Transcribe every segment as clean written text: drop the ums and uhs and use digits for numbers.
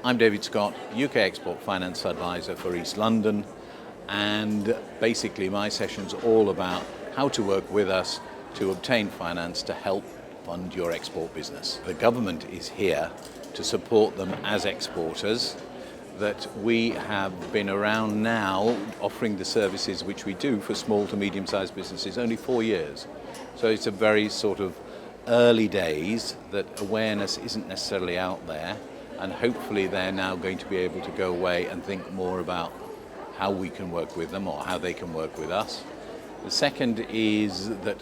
I'm David Scott, UK Export Finance Advisor for East London, and basically my session's all about how to work with us to obtain finance to help fund your export business. The government is here to support them as exporters, that we have been around now offering the services which we do for small to medium-sized businesses only 4 years. So it's a very sort of early days that awareness isn't necessarily out there, and hopefully they're now going to be able to go away and think more about how we can work with them or how they can work with us. The second is that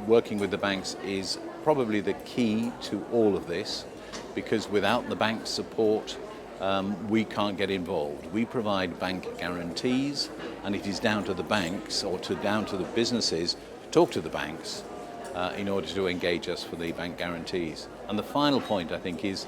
working with the banks is probably the key to all of this, because without the bank support we can't get involved. We provide bank guarantees, and it is down to the banks or down to the businesses to talk to the banks in order to engage us for the bank guarantees. And the final point, I think, is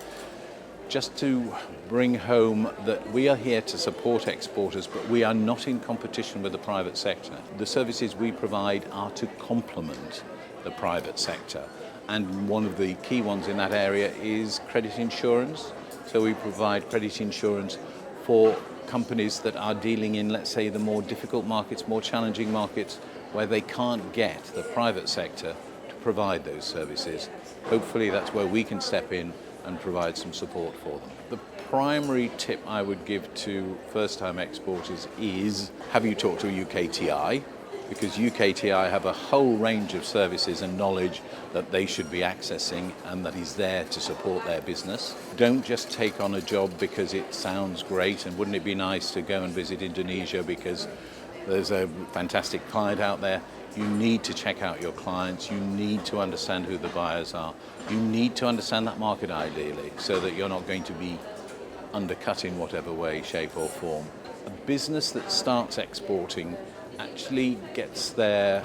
just to bring home that we are here to support exporters, but we are not in competition with the private sector. The services we provide are to complement the private sector, and one of the key ones in that area is credit insurance. So we provide credit insurance for companies that are dealing in, let's say, the more difficult markets, more challenging markets, where they can't get the private sector to provide those services. Hopefully that's where we can step in and provide some support for them. The primary tip I would give to first-time exporters is, have you talked to a UKTI? Because UKTI have a whole range of services and knowledge that they should be accessing and that is there to support their business. Don't just take on a job because it sounds great, and wouldn't it be nice to go and visit Indonesia because there's a fantastic client out there. You need to check out your clients, you need to understand who the buyers are, you need to understand that market ideally, so that you're not going to be undercut in whatever way, shape or form. A business that starts exporting actually gets the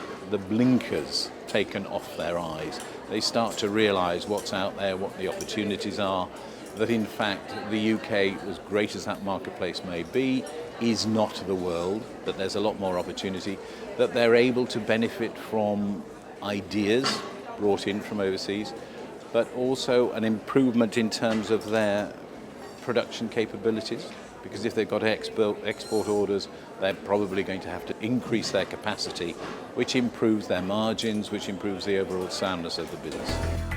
blinkers taken off their eyes. They start to realise what's out there, what the opportunities are, that in fact the UK, as great as that marketplace may be, is not the world, that there's a lot more opportunity, that they're able to benefit from ideas brought in from overseas, but also an improvement in terms of their production capabilities. Because if they've got export orders, they're probably going to have to increase their capacity, which improves their margins, which improves the overall soundness of the business.